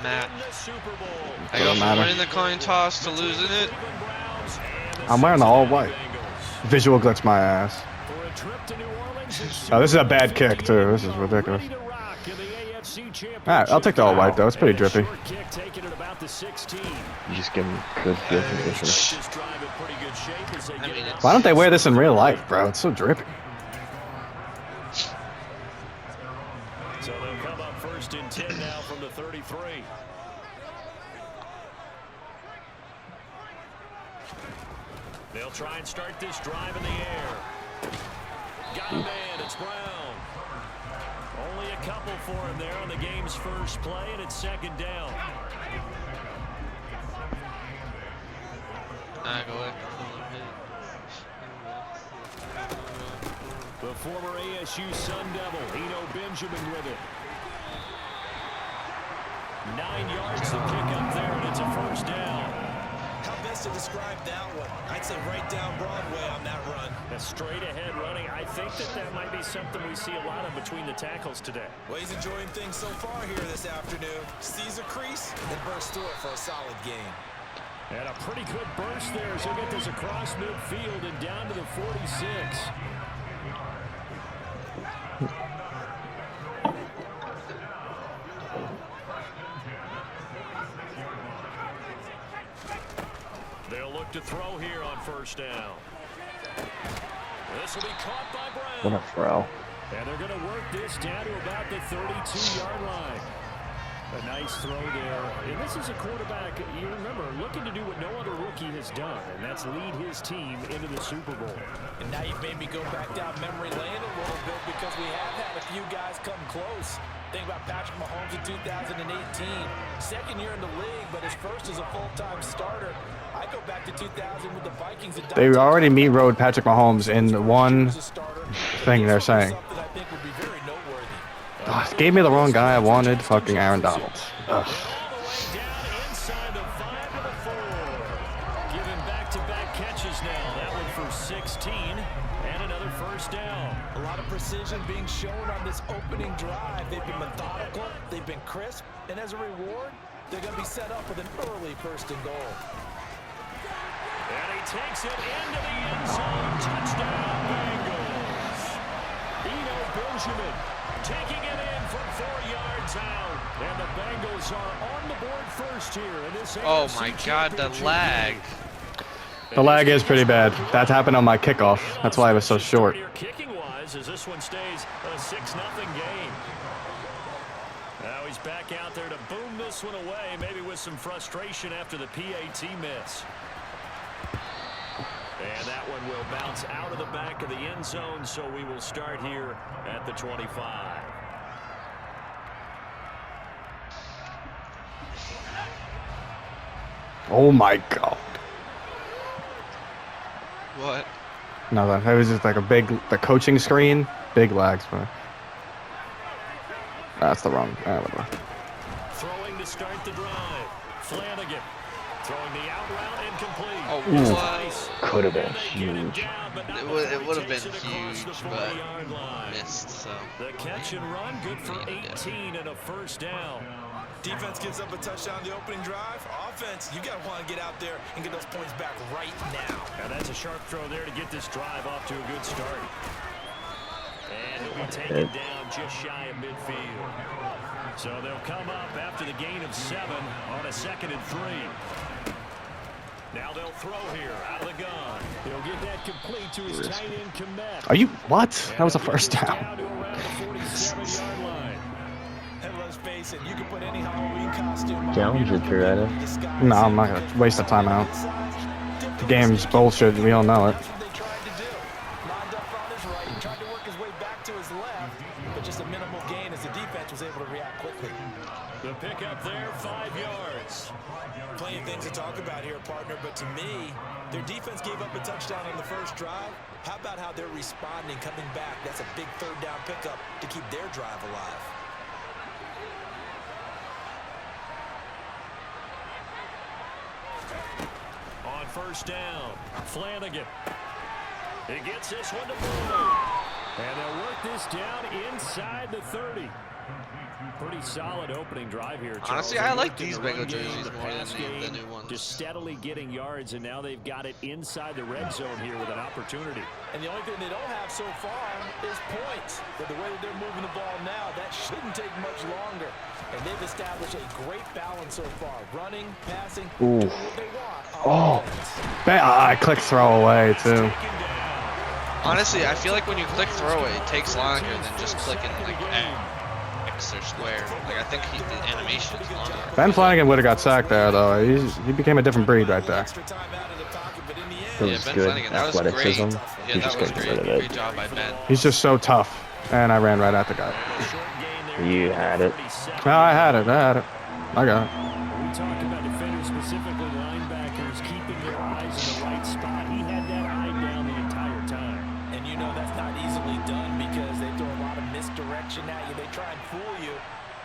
match. I go from winning the coin toss to losing it. I'm wearing the all white. Visual glitch my ass. Oh, this is a bad kick too. This is ridiculous. Alright, I'll take the all white though. It's pretty drippy. You just give him good field position. Why don't they wear this in real life, bro? It's so drippy. So they'll come up 1st and 10 now from the 33. They'll try and start this drive in the air. Got a man, it's Brown. Only a couple for him there on the game's first play, and it's 2nd down. The former ASU Sun Devil, Eno Benjamin with it. 9 yards to pick up there, and it's a 1st down. How best to describe that one? I'd say right down Broadway on that run. A straight ahead running. I think that might be something we see a lot of between the tackles today. Well, he's enjoying things so far here this afternoon. Sees a crease and bursts through it for a solid gain. And a pretty good burst there as he'll get this across midfield and down to the 46. They'll look to throw here on 1st down. This will be caught by Brown. What a throw. And they're going to work this down to about the 32-yard line. A nice throw there. And this is a quarterback, you remember, looking to do what no other rookie has done, and that's lead his team into the Super Bowl. And now you've made me go back down memory lane a little bit because we have had a few guys come close. Think about Patrick Mahomes in 2018. 2nd year in the league, but his first as a full-time starter. I go back to 2000 with the Vikings. They already meat-rode Patrick Mahomes in one thing they're saying. Oh, gave me the wrong guy I wanted. Fucking Aaron Donald. Ugh. Inside the 5 to the 4. Giving back-to-back catches now. That one for 16 and another 1st down. A lot of precision being shown on this opening drive. They've been methodical. They've been crisp. And as a reward, they're going to be set up with an early 1st and goal. And he takes it into the end zone. Touchdown, Bengals. Eno Benjamin taking it in from 4 yards out. And the Bengals are on the board first here in this Oh AFC my God, the lag. The lag is pretty bad. That happened on my kickoff. That's why it was so short. Kicking-wise, as this one stays a 6-0 game. Now he's back out there to boom this one away, maybe with some frustration after the PAT miss. And that one will bounce out of the back of the end zone, so we will start here at the 25. Oh my God. What? No, it was just like the coaching screen. Big lags, but that's the wrong. Whatever. Throwing to start the drive. Flanagan throwing the out route incomplete. Oh, Could have been huge. it would have been huge, but missed. So the catch and run, good for 18 and a 1st down. Defense gives up a touchdown the opening drive. Offense, you got to want to get out there and get those points back right now. Now that's a sharp throw there to get this drive off to a good start. And he'll be taken down just shy of midfield. So they'll come up after the gain of 7 on a 2nd and 3. Now they'll throw here out of the gun. He'll get that complete to his tight end Komet. Are you what? That was a 1st down. Down to around the 47-yard line. And let's face it, you can put any Halloween costume on. Challenge it, Toretto. No, I'm not gonna waste the timeout. The game's bullshit. We all know it. They tried to do. Lined up on his right, tried to work his way back to his left, but just a minimal gain as the defense was able to react quickly. The pickup there, 5 yards. Plenty of things to talk about here, partner, but to me, their defense gave up a touchdown on the first drive. How about how they're responding, coming back? That's a big 3rd down pickup to keep their drive alive. On 1st down, Flanagan. He gets this one to Brew. And they'll work this down inside the 30. Pretty solid opening drive here, Charles. Honestly, I like these Bengal jerseys more than the new ones. Just steadily getting yards, and now they've got it inside the red zone here with an opportunity. And the only thing they don't have so far is points. But the way that they're moving the ball now, that shouldn't take much longer. And they've established a great balance so far. Running, passing, doing what they want. I clicked throw away, too. Honestly, I feel like when you click throwaway, it takes longer than just clicking like X or square. Like I think the animation is longer. Ben Flanagan would have got sacked there, though. He became a different breed right there. Yeah, Ben Flanagan, that was great. Yeah, that was great. Great job by Ben. He's just so tough. And I ran right at the guy. You had it. No, I had it. I got it. We talked about defenders, specifically linebackers, keeping their eyes in the right spot. He had that eye down the entire time. And you know that's not easily done because they throw a lot of misdirection at you. They try and fool you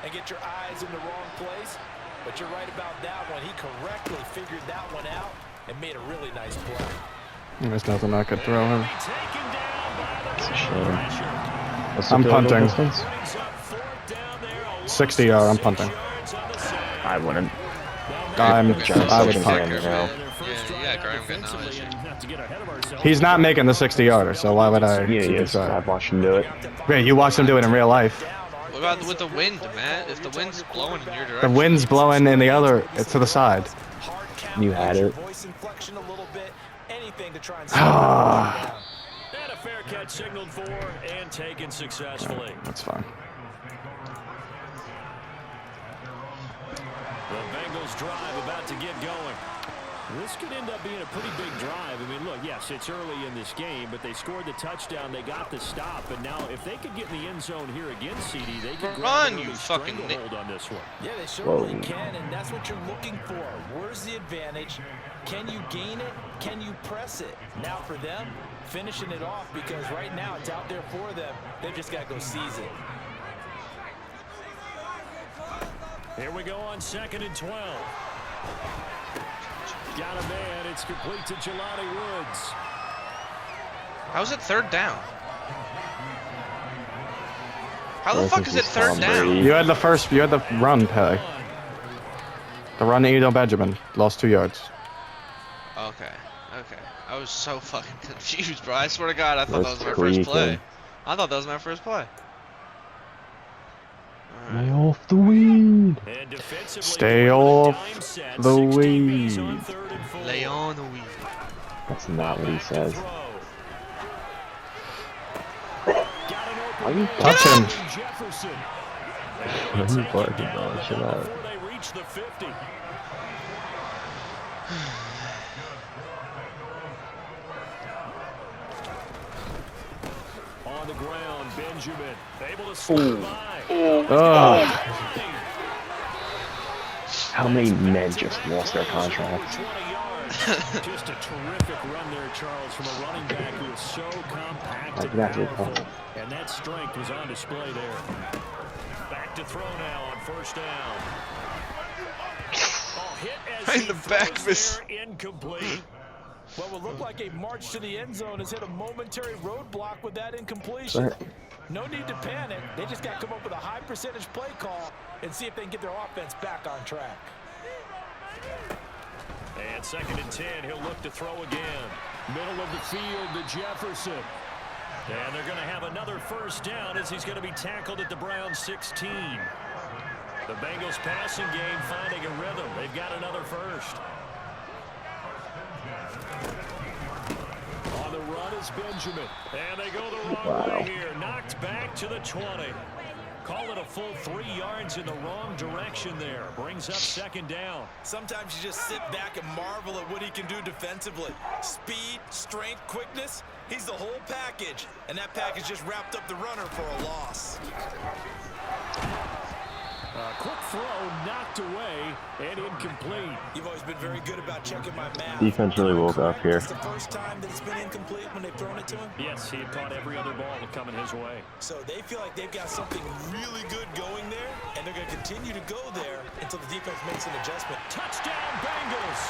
and get your eyes in the wrong place. But you're right about that one. He correctly figured that one out and made a really nice play. There's nothing I could throw him. It's a shame. I'm punting. 60-yard, I'm punting. I wouldn't. I would Graham punt. now. Yeah, Graham got no issue. He's not making the 60-yarder, so why would I? Yeah, yes, I've watched him do it. Wait, you watched him do it in real life? What about with the wind, man? If the wind's blowing in your The direction. wind's blowing in the other, to the side. You had it. Ah. And a fair catch signaled for and taken successfully. That's fine. The Bengals drive about to get going. This could end up being a pretty big drive. I mean, look, yes, it's early in this game, but they scored the touchdown. They got the stop, and now if they could get in the end zone here again, CD, they could Run, grab you a fucking stranglehold on this one. Yeah, they certainly can, and that's what you're looking for. Where's the advantage? Can you gain it? Can you press it? Now for them, finishing it off because right now it's out there for them. They've just got to go seize it. Here we go on 2nd and 12. Got a man. It's complete to Jelani Woods. How's it 3rd down? How the fuck is it 3rd down? You had the run play. The run to Eno Benjamin. Lost 2 yards. Okay. I was so fucking confused, bro. I swear to God, I thought that was my first play. I thought that was my first play. Lay off the weed. Stay off the weed. Lay on the weed. That's not what he says. Why you touch him? What are you barking about? Chill out. On the ground, Benjamin able to slip by. How many men just lost their contracts? Just a terrific run there, Charles, from a running back who is so compact and powerful. And that strength was on display there. Back to throw now on 1st down. Oh, hit as In the back of his... incomplete. What will look like a march to the end zone has hit a momentary roadblock with that incompletion. No need to panic. They just got to come up with a high percentage play call and see if they can get their offense back on track. And 2nd and 10, he'll look to throw again. Middle of the field to Jefferson. And they're going to have another 1st down as he's going to be tackled at the Browns 16. The Bengals passing game finding a rhythm. They've got another 1st. On the run is Benjamin. And they go the wrong way here. Knocked back to the 20. Call it a full 3 yards in the wrong direction there. Brings up 2nd down. Sometimes you just sit back and marvel at what he can do defensively. Speed, strength, quickness. He's the whole package. And that package just wrapped up the runner for a loss. Quick throw knocked away and incomplete. You've always been very good about checking my math. Defense really woke up here. It's the first time that it's been incomplete when they've thrown it to him? Yes, he had caught every other ball coming his way. So they feel like they've got something really good going there, and they're going to continue to go there until the defense makes an adjustment. Touchdown, Bengals!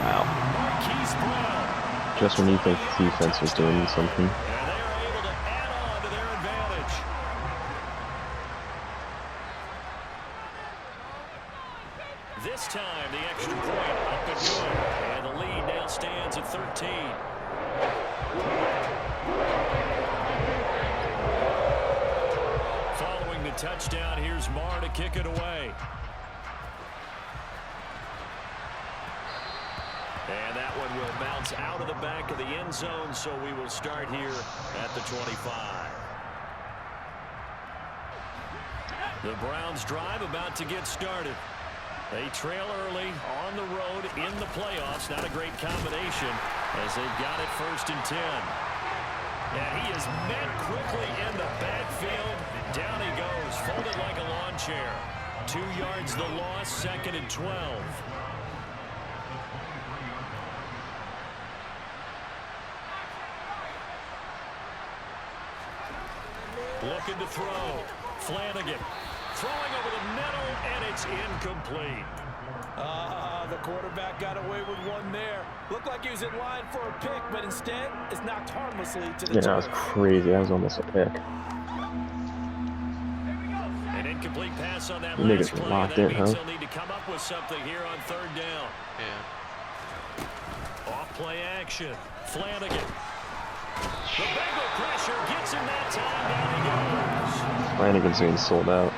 Wow. Marquise Brown. Just when you think the defense was doing something. And they are able to add on to their advantage. This time, the extra point up and good. And the lead now stands at 13. Following the touchdown, here's Marr to kick it away. And that one will bounce out of the back of the end zone, so we will start here at the 25. The Browns drive about to get started. They trail early on the road in the playoffs. Not a great combination as they've got it 1st and 10. And he is met quickly in the backfield. Down he goes, folded like a lawn chair. 2 yards the loss, 2nd and 12. Looking to throw. Flanagan throwing over the middle, and it's incomplete. The quarterback got away with one there. Looked like he was in line for a pick, but instead it's knocked harmlessly to the Yeah, that was crazy. That was almost a pick. An incomplete pass on that Niggas last play. locked That in, means huh? they'll need to come up with something here on 3rd down. Yeah. Off play action. Flanagan. The Bengal pressure gets him that time. Down he goes. Flanagan's getting sold out.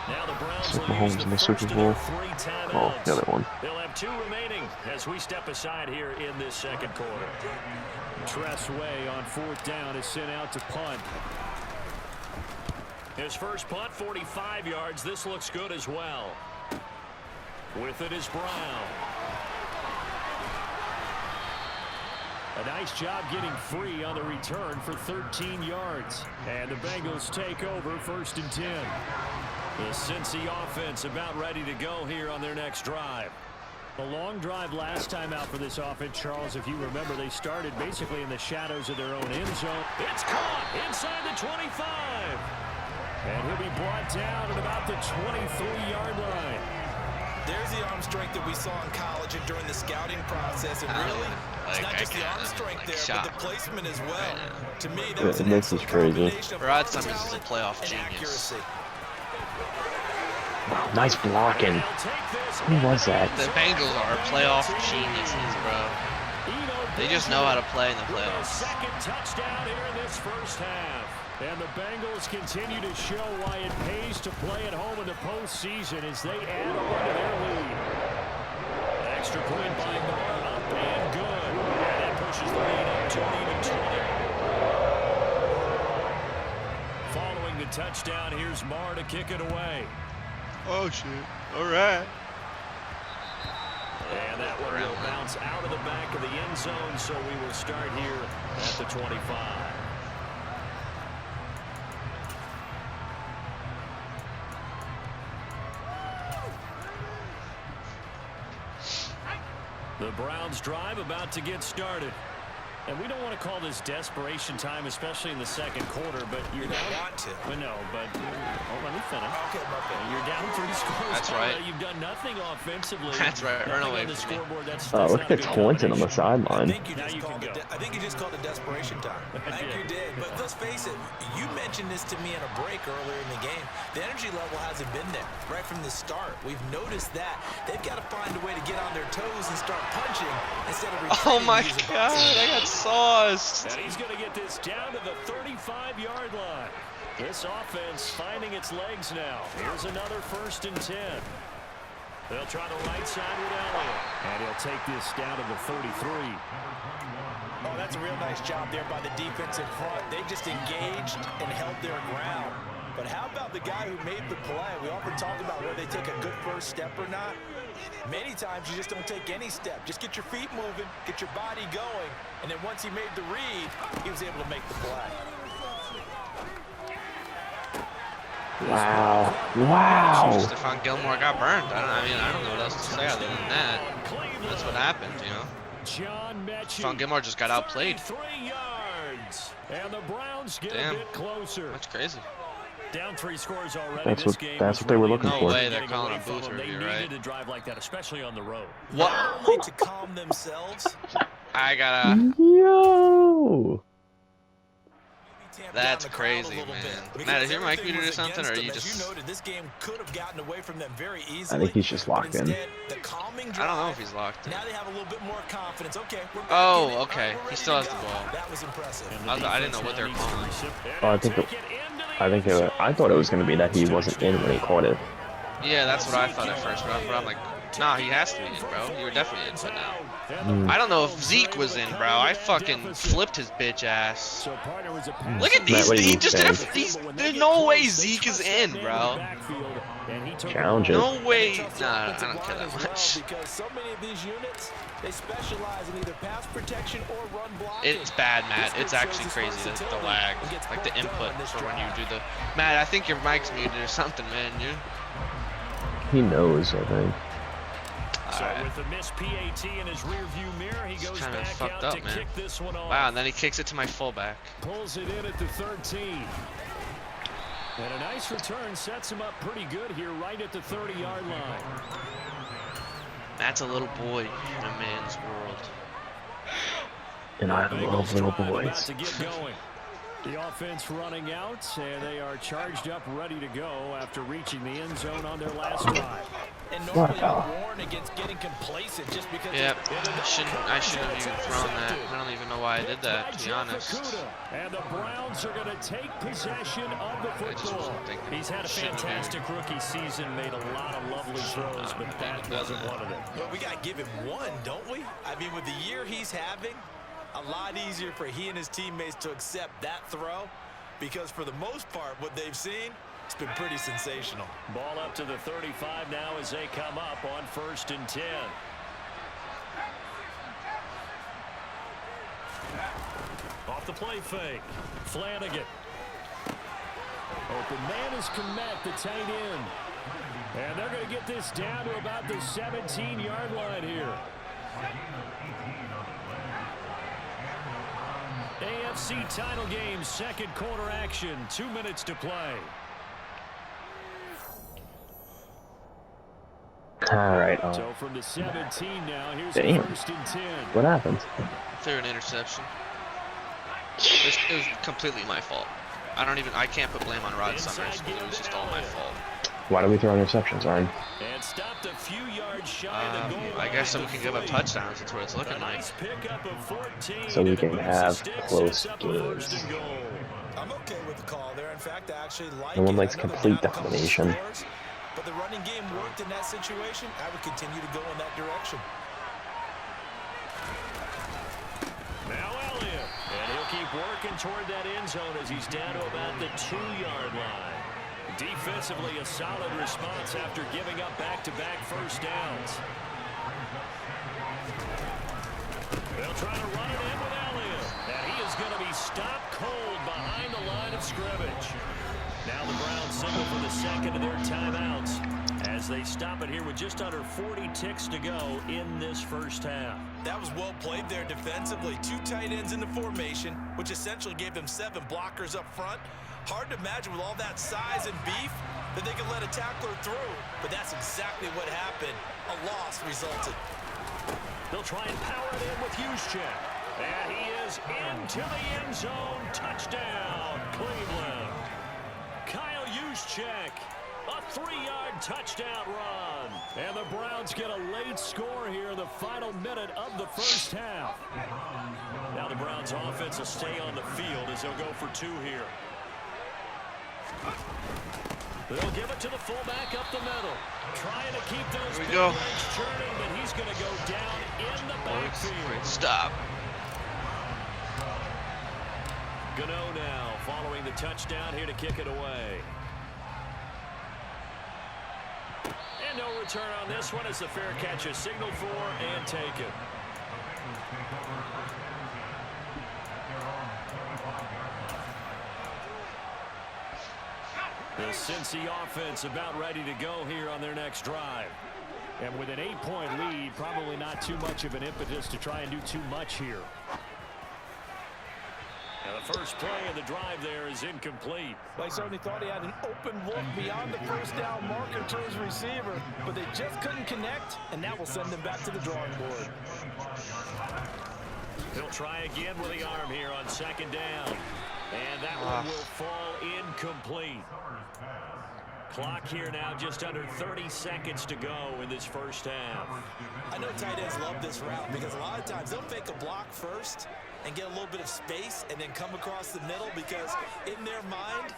Now the Browns Super will use Mahomes the in the first Super of their Bowl. 3 timeouts. Oh, the other one. They'll have 2 remaining as we step aside here in this 2nd quarter. Tress Way on 4th down is sent out to punt. His first punt, 45 yards. This looks good as well. With it is Brown. A nice job getting free on the return for 13 yards. And the Bengals take over 1st and 10. The Cincy offense about ready to go here on their next drive. A long drive last time out for this offense, Charles. If you remember, they started basically in the shadows of their own end zone. It's caught inside the 25. And he'll be brought down at about the 23-yard line. There's the arm strength that we saw in college and during the scouting process. And really, it's not just the arm strength there, but the placement as well. To me, that was an excellent combination of Rod Summers is a playoff genius. accuracy. Wow, nice blocking. Who was that? The Bengals are playoff geniuses, bro. They just know how to play in the playoffs. Second touchdown here in this first half. And the Bengals continue to show why it pays to play at home in the postseason as they add on to their lead. Extra point by Marr, up and good. And that pushes the lead up to an even 20. Following the touchdown, here's Marr to kick it away. Oh, shit. All right. And that one will bounce out of the back of the end zone, so we will start here at the 25. The Browns drive about to get started. And we don't want to call this desperation time, especially in the 2nd quarter, but you're down. Want to. But no, but let me finish. Okay, my bad. You're down 3 scores. That's right. You've done nothing offensively. That's right. Run Nothing away on the from me. scoreboard. That's Look not at a good Clinton on the combination. sideline. I think you just called it desperation time. I think you did. But let's face it, you mentioned this to me in a break earlier in the game. The energy level hasn't been there right from the start. We've noticed that. They've got to find a way to get on their toes and start punching instead of retreating. Oh my and using god, boxing. I got sauced. And he's going to get this down to the 35-yard line. This offense finding its legs now. Here's another 1st and 10. They'll try the right side with Elliott. And he'll take this down to the 33. Oh, that's a real nice job there by the defense in front. They just engaged and held their ground. But how about the guy who made the play? We often talk about whether they take a good first step or not. Many times you just don't take any step. Just get your feet moving, get your body going, and then once he made the read, he was able to make the play. Wow. Wow. Stephon Gilmore got burned. I don't know what else to say other than that. That's what happened, you know. Stephon Gilmore just got outplayed. 3 yards. And the Browns get a bit closer. That's crazy. Down 3 scores already. That's this what game that's was what they were really looking No for. way they're getting calling away a booth from them. review, They right? needed to drive like that, especially on the road. What? Only to calm themselves. I gotta. Yo. That's crazy, man. Matt, is your mic muted or something, or are you just... I think he's just locked in. I don't know if he's locked in. Now they have a little bit more confidence. Okay, Oh, okay. He still has the ball. that was impressive. I didn't know what they were calling. Oh, I thought it was going to be that he wasn't in when he caught it. Yeah, that's what I thought at first, but I'm like, nah, he has to be in, bro. You were definitely in, but now. I don't know if Zeke was in, bro. I fucking flipped his bitch ass. Look at these. He just did there's no way Zeke is in, bro. Challenge it. No way. Nah, I don't care that much. Because so many of these units, they specialize in either pass protection or run blocking. It's bad, Matt. It's actually crazy, the lag. Like the input for when you do the... Matt, I think your mic's muted or something, man. He knows, I think. So with the missed PAT in his rear view mirror, he goes back out to kick this one off. Wow, and then he kicks it to my fullback. Pulls it in at the 13. And a nice return sets him up pretty good here right at the 30-yard line. Matt's a little boy in a man's world. And I love little boys. To get going. The offense running out, and they are charged up, ready to go after reaching the end zone on their last drive. And normally I'm warned against getting complacent just because. Yep, I shouldn't have even thrown that. I don't even know why I did that, to be honest. And the Browns are going to take possession of the football. He's had a fantastic rookie season, made a lot of lovely throws, but that wasn't one of them. But we got to give him one, don't we? I mean, with the year he's having, a lot easier for he and his teammates to accept that throw, because for the most part, what they've seen, it's been pretty sensational. Ball up to the 35 now as they come up on 1st and 10. Off the play fake. Flanagan. Open man is Komet, the tight end. And they're going to get this down to about the 17-yard line here. AFC title game, second quarter action, 2 minutes to play. All right. So from the 17 now, here's Damn. 1st and 10. What happened? Threw an interception. It was completely my fault. I can't put blame on Rod Summers. It was just all my fault. Why do we throw interceptions, Arn? And stopped a few yards shy of the goal I guess so we can give up touchdowns. That's what it's looking like. So we can have close games. I'm okay with the call there. In fact, I actually like No one it. likes I know complete they're down a couple domination. scores, but the running game worked in that situation. I would continue to go in that direction. Now Elliott. And he'll keep working toward that end zone as he's down to about the 2-yard line. Defensively, a solid response after giving up back-to-back first downs. They'll try to run it in with Elliott. And he is going to be stopped cold behind the line of scrimmage. Now the Browns signal for the second of their timeouts as they stop it here with just under 40 ticks to go in this first half. That was well played there defensively. 2 tight ends in the formation, which essentially gave them 7 blockers up front. Hard to imagine with all that size and beef that they could let a tackler through, but that's exactly what happened. A loss resulted. They'll try and power it in with Juszczyk. And he is into the end zone. Touchdown, Cleveland. Kyle Juszczyk, a 3-yard touchdown run. And the Browns get a late score here in the final minute of the first half. Now the Browns offense will stay on the field as they'll go for 2 here. They'll give it to the fullback up the middle. Trying to keep those big legs churning, but he's going to go down in the backfield. Great stop. Gano now following the touchdown here to kick it away. And no return on this one as the fair catch is signaled for and taken. The Cincy offense about ready to go here on their next drive. And with an 8-point lead, probably not too much of an impetus to try and do too much here. Now the first play of the drive there is incomplete. They certainly thought he had an open look beyond the first down marker to his receiver, but they just couldn't connect, and that will send them back to the drawing board. He'll try again with the arm here on 2nd down. And that one will fall incomplete. Clock here now, just under 30 seconds to go in this first half. I know tight ends love this route because a lot of times they'll fake a block first and get a little bit of space and then come across the middle because in their mind,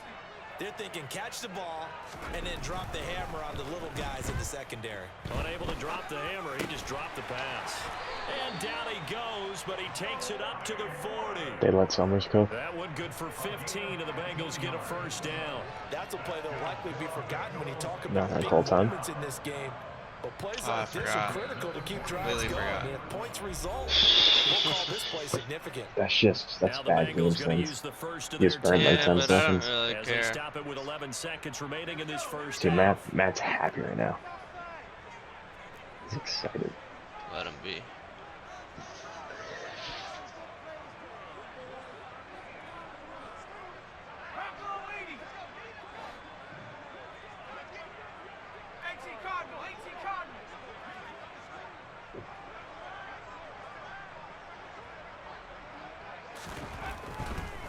they're thinking catch the ball and then drop the hammer on the little guys in the secondary. Unable to drop the hammer, he just dropped the pass. And down he goes, but he takes it up to the 40. They let Summers go. That one good for 15, and the Bengals get a first down. That's a play that'll likely be forgotten when you talk about big time. moments in this game. But plays like this are critical to keep drives going. And if points result, we'll call this play significant. That's bad game sense. He's burned like 10 seconds. Really As they stop it with 11 seconds remaining in this first Dude, half. Matt's happy right now. He's excited. Let him be.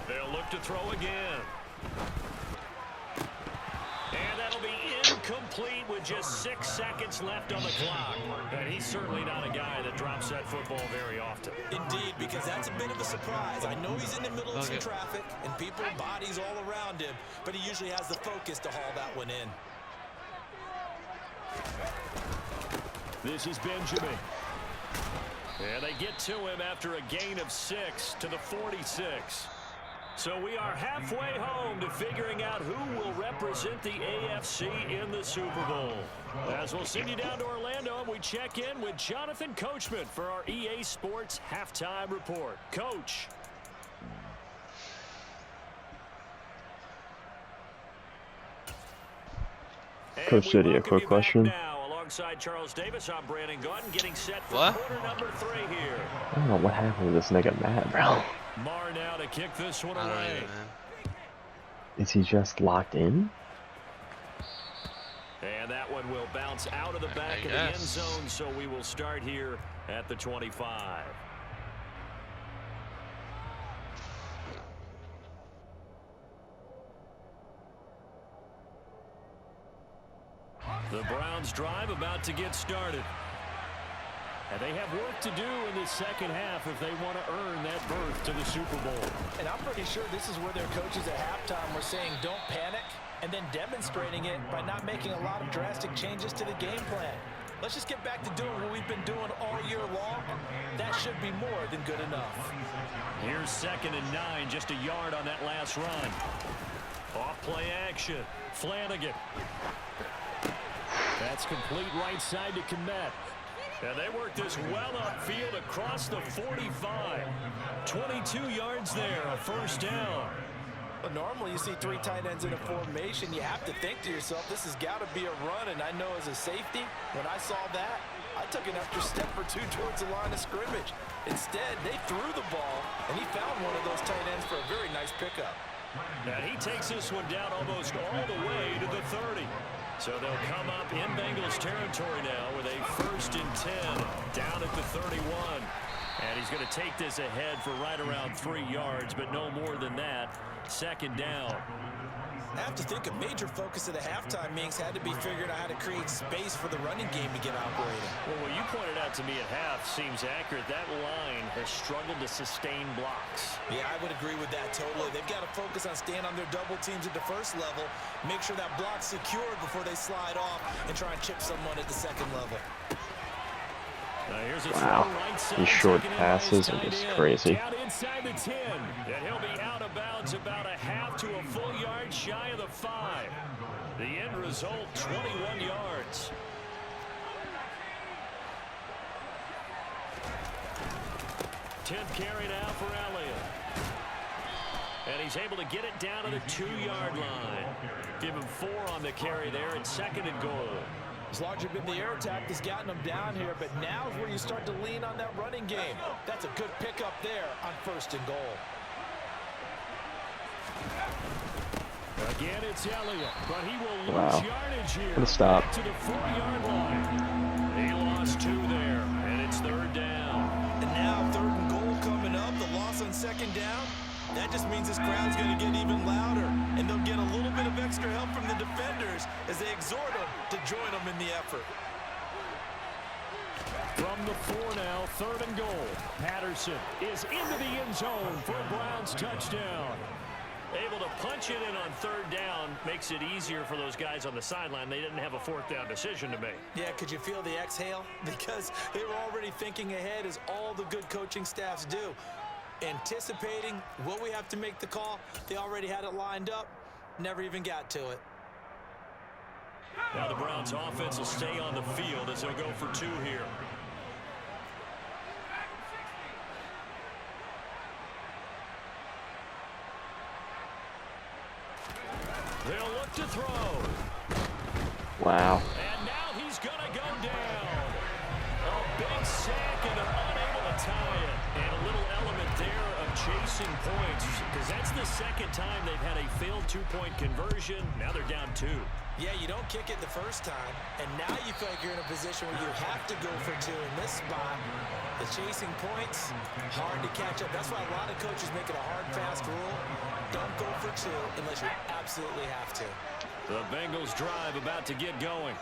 They'll look to throw again. And that'll be incomplete with just 6 seconds left on the clock. And he's certainly not a guy that drops that football very often. Indeed, because that's a bit of a surprise. I know he's in the middle of some traffic and people, bodies all around him, but he usually has the focus to haul that one in. This is Benjamin. And they get to him after a gain of 6 to the 46. So we are halfway home to figuring out who will represent the AFC in the Super Bowl. As we'll send you down to Orlando, and we check in with Jonathan Coachman for our EA Sports Halftime Report. Coach. Coach City, a quick question. Alongside Charles Davis, I'm Brandon Gordon, getting set for quarter number 3 here. I don't know what happened with this nigga Matt, bro. Marr now to kick this one away. Is he just locked in? And that one will bounce out of the back of the end zone, so we will start here at the 25. The Browns drive about to get started. And they have work to do in this second half if they want to earn that berth to the Super Bowl. And I'm pretty sure this is where their coaches at halftime were saying don't panic and then demonstrating it by not making a lot of drastic changes to the game plan. Let's just get back to doing what we've been doing all year long. That should be more than good enough. Here's 2nd and 9, just a yard on that last run. Off play action. Flanagan. That's complete right side to Kmet. And they work this well upfield across the 45. 22 yards there, a first down. But normally you see 3 tight ends in a formation. You have to think to yourself, this has got to be a run. And I know as a safety, when I saw that, I took an extra step or 2 towards the line of scrimmage. Instead, they threw the ball, and he found one of those tight ends for a very nice pickup. And he takes this one down almost all the way to the 30. So they'll come up in Bengals territory now with a 1st and 10 down at the 31. And he's going to take this ahead for right around 3 yards, but no more than that. 2nd down. I have to think a major focus of the halftime meetings had to be figuring out how to create space for the running game to get operating. Well, what you pointed out to me at half seems accurate. That line has struggled to sustain blocks. Yeah, I would agree with that totally. They've got to focus on staying on their double teams at the first level, make sure that block's secured before they slide off and try and chip someone at the 2nd level. Wow, these short passes are just crazy. Down inside the 10, and he'll be out of bounds about a half to a full yard shy of the 5. The end result, 21 yards. Tenth carry now for Elliott. And he's able to get it down to the 2-yard line. Give him 4 on the carry there at 2nd and goal. It's largely been the air attack that's gotten them down here, but now is where you start to lean on that running game. That's a good pickup there on 1st and goal. Again, it's Elliott, but he will lose yardage here. Gonna stop. To the 4-yard line. He lost 2 there, and it's 3rd down. And now 3rd and goal coming up. The loss on 2nd down. That that just means this crowd's going to get even louder, and they'll get a little bit of extra help from the defenders as they exhort them to join them in the effort. From the 4 now, 3rd and goal. Patterson is into the end zone for a Browns touchdown. Able to punch it in on 3rd down makes it easier for those guys on the sideline. They didn't have a 4th down decision to make. Yeah, could you feel the exhale? Because they were already thinking ahead, as all the good coaching staffs do. Anticipating what we have to make the call. They already had it lined up. Never even got to it. Now the Browns offense will stay on the field as they'll go for 2 here. They'll look to throw. Wow. And now he's going to go down. A big sack, and they're unable to tie it. And a little element there of chasing points, because that's the 2nd time they've had a failed 2-point conversion. Now they're down 2. Yeah, you don't kick it the first time, and now you feel like you're in a position where you have to go for 2 in this spot. The chasing points, hard to catch up. That's why a lot of coaches make it a hard, fast rule. Don't go for 2 unless you absolutely have to. The Bengals drive about to get going.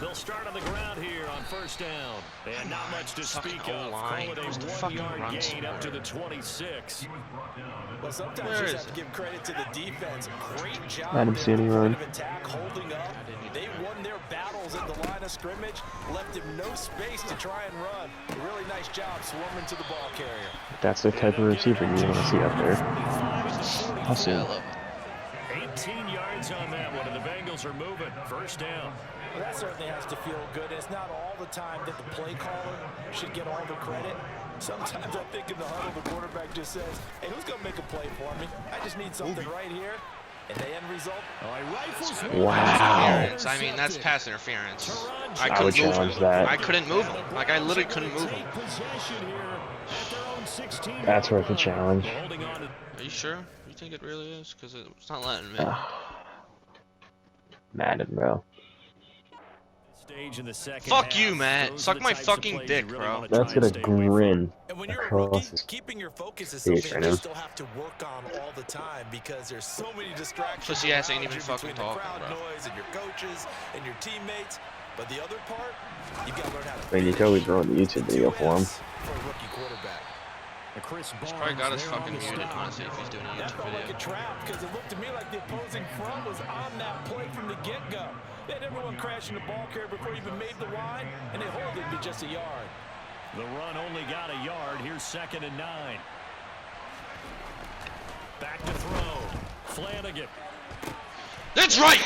They'll start on the ground here on 1st down. And not much to speak of. Call it a 1-yard gain up to the 26. Well, sometimes you just have to give credit to the defense. Great job. I didn't see any run. Attack, holding up. They won their battles at the line of scrimmage, left him no space to try and run. A really nice job swarming to the ball carrier. That's the type of receiver you want to see up there. Awesome. 18 yards on that one, and the Bengals are moving. 1st down. Well, that certainly has to feel good. It's not all the time that the play caller should get all the credit. Sometimes I think in the huddle, the quarterback just says, hey, who's going to make a play for me? I just need something right here. And the end result, wow. I mean, that's pass interference. I would challenge that. I couldn't move him. Like, I literally couldn't move him. That's worth a challenge. Are you sure? You think it really is? Because it's not letting me. Madden, bro. Fuck you, Matt. Suck my fucking dick, bro. That's gonna grin and when you're a across rookie, his keeping your focus is face something right you now. still have to work on all the time because there's so many distractions. Pussy ass ain't around even you fucking between the talking, crowd bro. noise and your coaches and your teammates. But the other part, you've got to learn how to. Man, you can always throw the YouTube video for him. For a rookie quarterback. He's probably got his fucking muted, honestly, if he's doing a That YouTube felt like a video. trap because it looked to me like the opposing front was on that play from the get-go. They had everyone crashing the ball carrier before he even made the line, and they hold it to be just a yard. The run only got a yard. Here's 2nd and 9. Back to throw. Flanagan. That's right!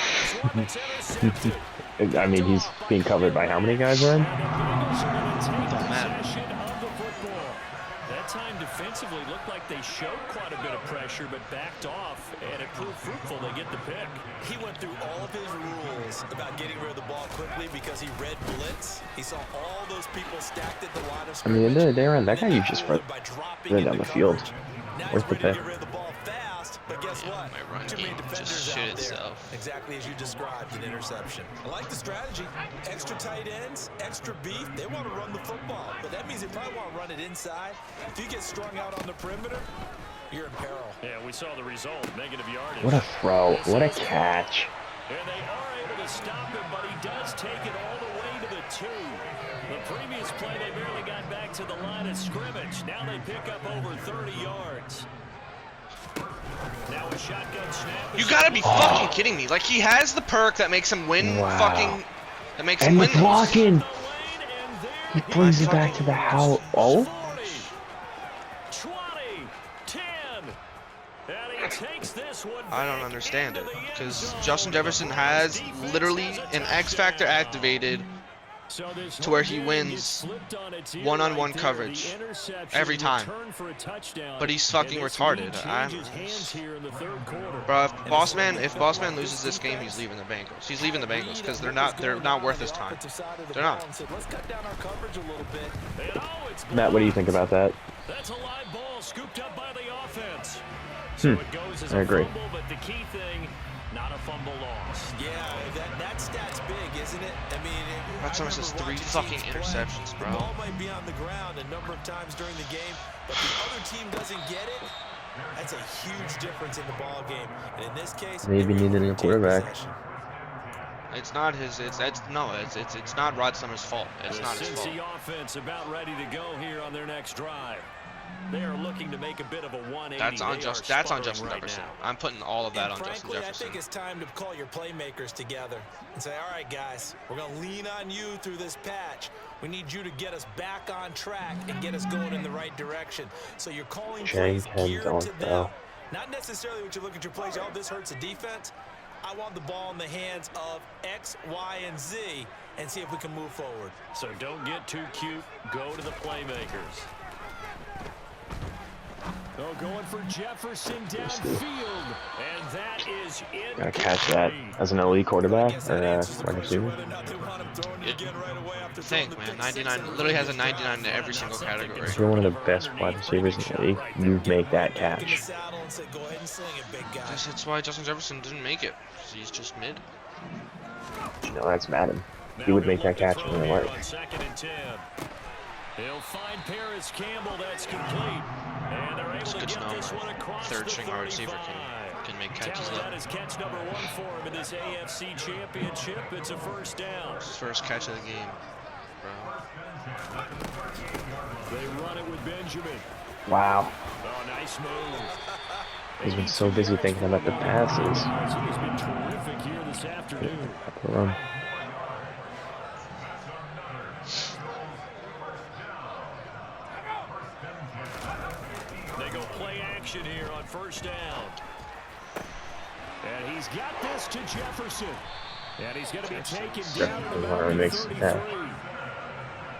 I mean, he's being covered by how many guys, Ryan? Don't matter. That time defensively looked like they showed quite a bit of pressure, but backed off, and it proved fruitful. They get the pick. He went through all of his rules about getting rid of the ball quickly because he read blitz. He saw all those people stacked at the line of I mean, scrimmage. at the end of the day, Ryan, that guy you just run down the field. Now he's Worth the ready to pick. get rid of the ball fast, but guess what? My run Too many game defenders just out shit there. itself. Exactly as you described, an interception. I like the strategy. Extra tight ends, extra beef. They want to run the football, but that means they probably want to run it inside. If you get strung out on the perimeter, you're in peril. Yeah, we saw the result. Negative yardage. What a throw. What a catch. And they are able to stop him, but he does take it all the way to the 2. The previous play, they barely got back to the line of scrimmage. Now they pick up over 30 yards. Now a shotgun snap. You gotta be fucking kidding me. Like, he has the perk that makes him win fucking... That makes him And the win these. blocking. He brings it back to the house. Oh? 20, 10. And he takes this one. I don't understand it. Because Justin Jefferson has literally an X Factor activated to where he wins one-on-one coverage every time. But he's fucking retarded. Bro, if Bossman loses this game, he's leaving the Bengals. He's leaving the Bengals because they're not worth his time. They're not. Matt, what do you think about that? That's a live ball scooped up by the offense. So it goes as I a agree. fumble, but the key thing, not a fumble loss. Yeah, that stat's big, isn't it? I mean, Rod Summers has 3 fucking interceptions, the bro. ball might be on the ground a number of times during the game, but the other team doesn't get it. That's a huge difference in the ball game. And in this case, Maybe needing a quarterback. It's not his. It's not Rod Summers' fault. It's not his fault. The Cincy offense about ready to go here on their next drive. They are looking to make a bit of a 180. That's on Justin right Jefferson. now. I'm putting all of that on frankly, Justin Jefferson. I think it's time to call your playmakers together and say, all right, guys, we're going to lean on you through this patch. We need you to get us back on track and get us going in the right direction. So you're calling plays geared to them. Not necessarily what you look at your plays, oh, this hurts the defense. I want the ball in the hands of X, Y, and Z and see if we can move forward. So don't get too cute. Go to the playmakers. Oh, going for Jefferson downfield, and that is it. Gotta catch that as an elite quarterback or wide receiver. Think, man, 99 literally has a 99 in every single category. If you're one of the best wide receivers in the league, you make that catch. That's why Justin Jefferson didn't make it. He's just mid. No, that's Madden. He would make that catch in real life. They'll find Paris Campbell. That's complete. And they're able It's to good to get know this one across third the string wide receiver can make catches That though. is catch number 1 for him in this AFC Championship. It's a first down. His first catch of the game, bro. They run it with Benjamin. Wow. Oh, nice move. He's been so busy thinking about the passes. He's been terrific here this afternoon. They go play action here on first down. And he's got this to Jefferson. And he's going to be taken down at about 33.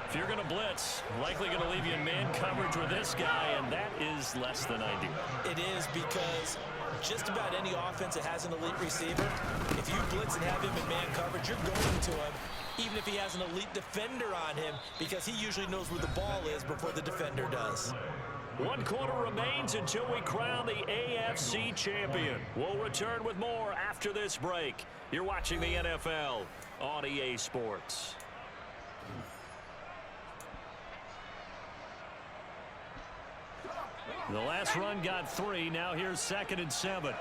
If you're going to blitz, likely going to leave you in man coverage with this guy, and that is less than ideal. It is, because just about any offense that has an elite receiver, if you blitz and have him in man coverage, you're going to him, even if he has an elite defender on him, because he usually knows where the ball is before the defender does. 1 quarter remains until we crown the AFC champion. We'll return with more after this break. You're watching the NFL on EA Sports. The last run got 3. Now here's 2nd and 7.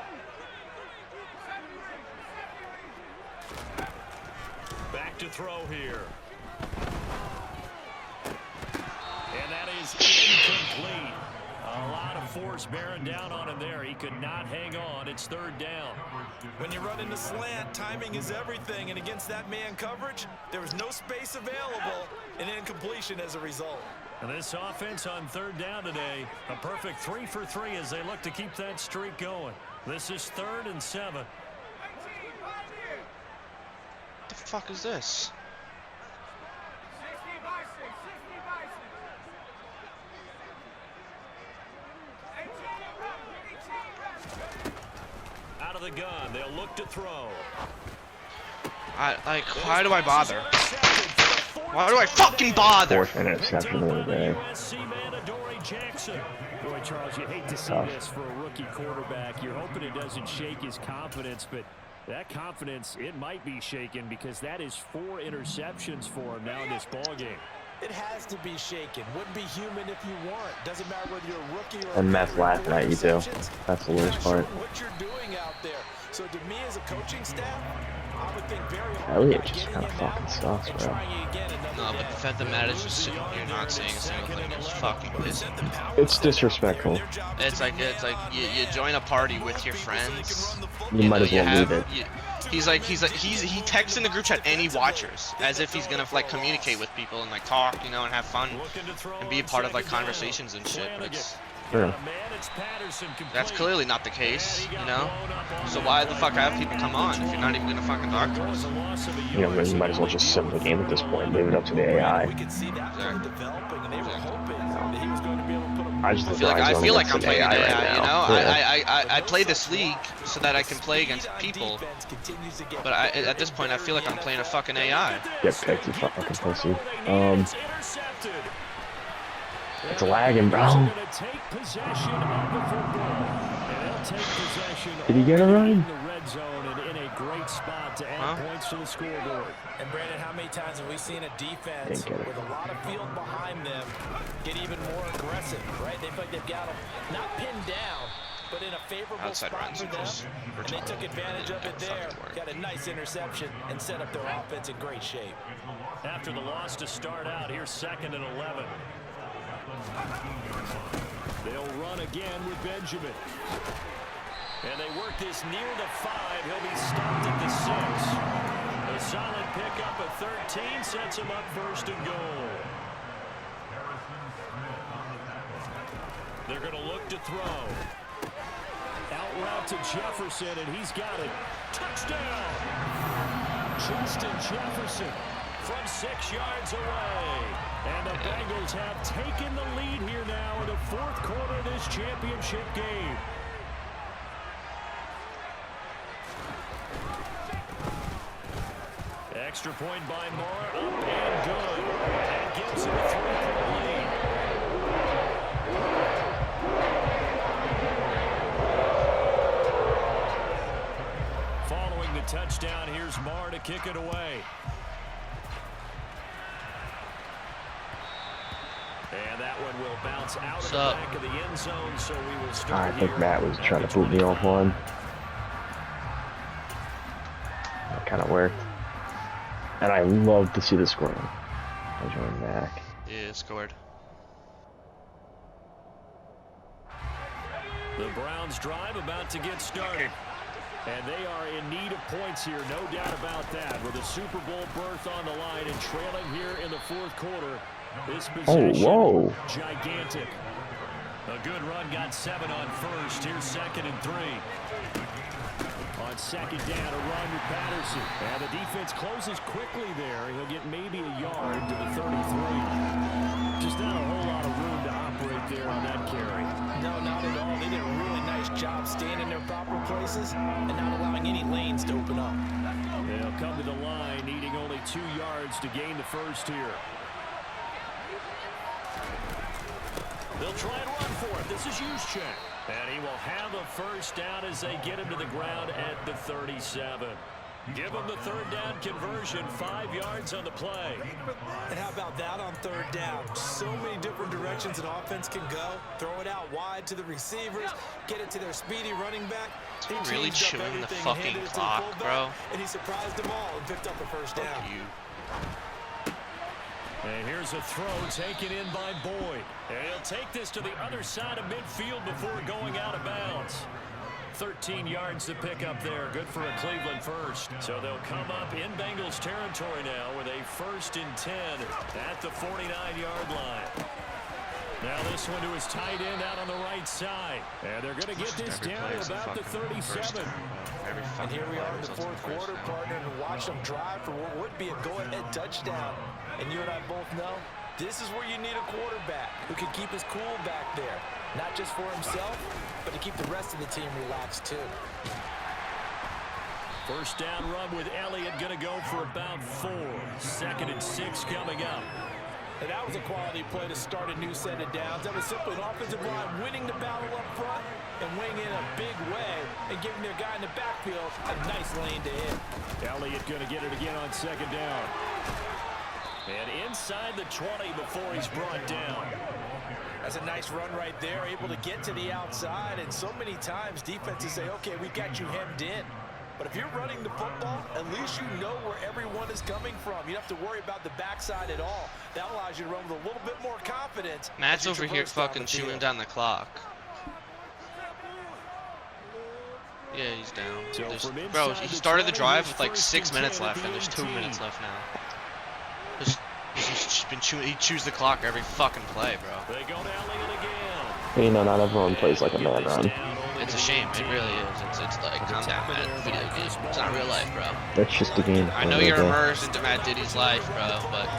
Back to throw here. And that is incomplete. A lot of force bearing down on him there. He could not hang on. It's 3rd down. When you run into slant, timing is everything. And against that man coverage, there was no space available, and incompletion as a result. And this offense on 3rd down today, a perfect 3 for 3 as they look to keep that streak going. This is 3rd and 7. What the fuck is this? Out of the gun, they'll look to throw. Why do I bother? Why do I fucking bother? 4th interception of the day. Boy, Charles, you hate to see this for a rookie quarterback. You're hoping it doesn't shake his confidence, but that confidence, it might be shaken because that is 4 interceptions for him now in this ball game. It has to be shaken. Wouldn't be human if you weren't. Doesn't matter whether you're a rookie or And Matt's laughing at you too. That's the worst part. what you're doing out there. So to me as a coaching staff, I would think very hard. Elliott just kind of fucking sucks, bro. No, but the fact that Matt is just sitting here not saying a single thing is fucking pissing me. It's disrespectful. It's like you join a party with your friends. You might as well leave it. He texts in the group chat any watchers as if he's gonna like communicate with people and like talk, you know, and have fun and be a part of like conversations and shit. But it's that's clearly not the case, you know. So why the fuck have people come on if you're not even gonna fucking talk to us? You know, you might as well just sim the game at this point. Leave it up to the AI. I feel like I'm playing an AI, right you know. now. I play this league so that I can play against people, but at this point I feel like I'm playing a fucking AI. Get picked, you fucking pussy. It's lagging, bro. Did he get a run? great spot to add points to the scoreboard. And Brandon, how many times have we seen a defense with a lot of field behind them get even more aggressive, right? They feel like they've got them not pinned down, but in a favorable outside spot runs for them. And they took advantage of it there. Got a nice interception and set up their offense in great shape. After the loss to start out, here's 2nd and 11. They'll run again with Benjamin. And they work this near the 5. He'll be stopped at the 6. A solid pickup at 13 sets him up 1st and goal. They're going to look to throw. Out route to Jefferson, and he's got it. Touchdown! Justin Jefferson from 6 yards away. And the Bengals have taken the lead here now in the 4th quarter of this championship game. Extra point by Moore, up and good. And gives him a 3-point lead. Following the touchdown, here's Moore to kick it away. And that one will bounce out of the back of the end zone, so we will start. I think Matt was trying to boot me off one. That kind of worked. And I love to see the scoring. I joined back. Yeah, scored. The Browns drive about to get started. And they are in need of points here, no doubt about that. With a Super Bowl berth on the line and trailing here in the 4th quarter. This possession, gigantic. A good run, got 7 on 1st. Here's 2nd and 3. On 2nd down, a run with Patterson. And the defense closes quickly there. He'll get maybe a yard to the 33. Just not a whole lot of room to operate there on that carry. No, not at all. They did a really nice job staying in their proper places and not allowing any lanes to open up. They'll come to the line, needing only 2 yards to gain the 1st here. They'll try and run for it. This is Juszczyk. And he will have a 1st down as they get him to the ground at the 37. Give him the 3rd down conversion, 5 yards on the play. And how about that on 3rd down? So many different directions an offense can go. Throw it out wide to the receivers, get it to their speedy running back. He really chewing the fucking clock, bro. And he surprised them all and picked up the 1st down. Fuck you. And here's a throw taken in by Boyd. And he'll take this to the other side of midfield before going out of bounds. 13 yards to pick up there. Good for a Cleveland 1st. So they'll come up in Bengals territory now with a 1st and 10 at the 49-yard line. Now this one to his tight end out on the right side. And they're going to get this down to about the 37. And here we are in the 4th quarter, partner, and watch them drive for what would be a go-ahead touchdown. And you and I both know this is where you need a quarterback who can keep his cool back there. Not just for himself, but to keep the rest of the team relaxed too. 1st down run with Elliott, going to go for about 4. 2nd and 6 coming up. And that was a quality play to start a new set of downs. That was simply an offensive line winning the battle up front and winning in a big way and giving their guy in the backfield a nice lane to hit. Elliott going to get it again on 2nd down. And inside the 20 before he's brought down. That's a nice run right there, able to get to the outside. And so many times defenses say, okay, we've got you hemmed in. But if you're running the football, at least you know where everyone is coming from. You don't have to worry about the backside at all. That allows you to run with a little bit more confidence. Matt's over here fucking chewing down the clock. Yeah, he's down. Bro, he started the drive with like 6 minutes left, and there's 2 minutes left now. He's been chewing. He chews the clock every fucking play, bro. They go to Elliott again. You know, not everyone plays like a man run. It's a shame. It really is. It's like, calm down, man. Video game. It's not real life, bro. That's just a game. I know you're immersed into Matt Diddy's life, bro, but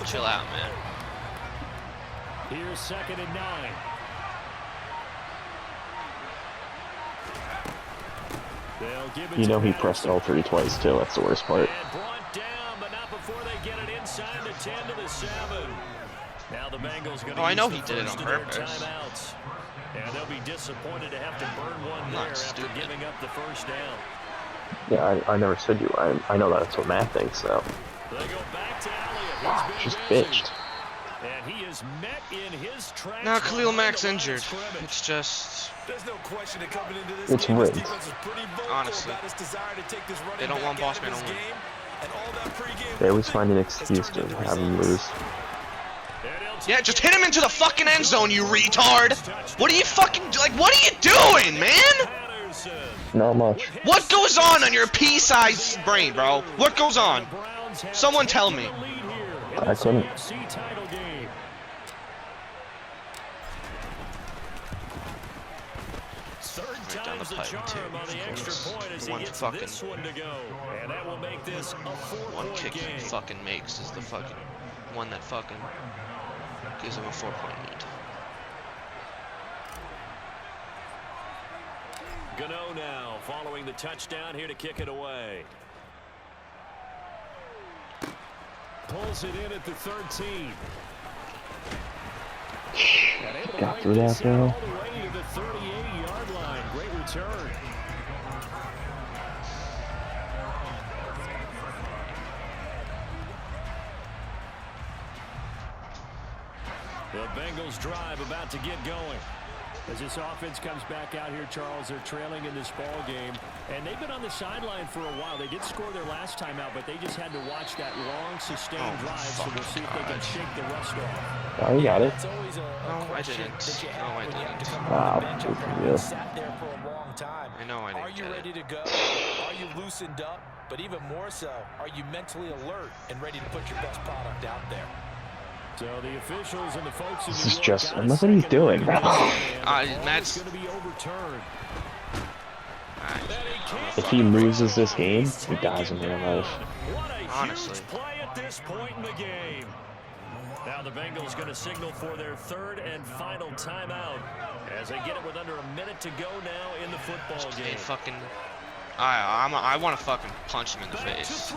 you chill out, man. Here's 2nd and 9. You know he pressed L3 twice too. That's the worst part. And brought down, but not before they get it inside the 10 to the 7. Now the Bengals going to I know he did it on purpose. And they'll be disappointed to have to burn one there after giving up the first down. Yeah, I never said you. I know that's what Matt thinks, though. They go back to Elliott. Wow, just bitched. And he is met in his tracks. Now Khalil Mack's injured. It's just... There's no question that coming into this It's game, rigged. this defense is pretty vocal Honestly. about its desire to take this running They don't back want boss out of man this only. game, and all that pregame They always work find an has excuse turned to into have him results. lose. Yeah, just hit him into the fucking end zone, you retard! What are you fucking... Like, what are you doing, man? Not much. What goes on your pea-sized brain, bro? What goes on? Someone tell me. I couldn't. Right down the pipe, too. Of course. One fucking... One kick he fucking makes is the fucking... One that fucking... Gives him a 4-point lead. Gano now, following the touchdown, here to kick it away. Pulls it in at the 13. Got through that, bro. All the way to the 38-yard line. Great return. The Bengals drive about to get going. As this offense comes back out here, Charles, they're trailing in this ball game, and they've been on the sideline for a while. They did score their last time out, but they just had to watch that long, sustained drive, so we'll see if they can shake the rust off. Oh, you got it. No, I didn't. No, I didn't. Wow, good for you. Sat there for a long time. I know I didn't. Are you ready to go? Are you loosened up? But even more so, are you mentally alert and ready to put your best product out there? So the officials and the folks This is just... Look what he's doing, bro. Matt's... If he loses this game, he dies in real life. Honestly. Play at this point in the game. Now the Bengals going to signal for their third and final timeout as they get it with under a minute to go now in the football game. Fucking... I want to fucking punch him in the face.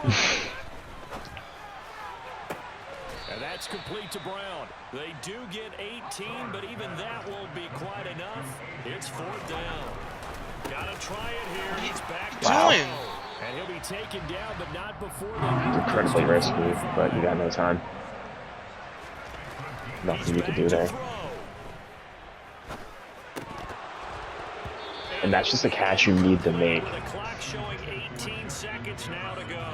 And that's complete to Brown. They do get 18, but even that won't be quite enough. It's fourth down. Gotta try it here. He's back doing? And he'll be taken down, but not before It's incredibly risky, but you got no time. Nothing you can do there. And that's just a catch you need to make. The clock showing 18 seconds now to go.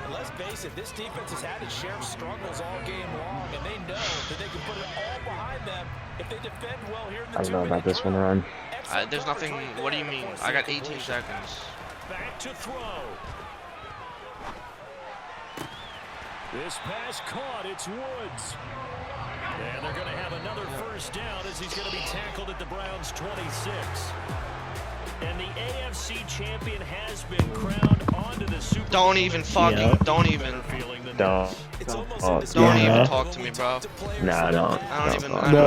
Let's face it, this defense has had its share of struggles all game long, and they know that they can put it all behind them if they defend well here in the I don't know about this one, Ron. There's nothing... What do you mean? I got 18 seconds. Back to throw. This pass caught. It's Woods. And they're going to have another first down as he's going to be tackled at the Browns' 26. And the AFC champion has been crowned onto the Super Bowl. Don't even fucking... Yeah. Don't even... Don't. Don't even talk to me, bro. No, don't. I don't even... Don't. I No.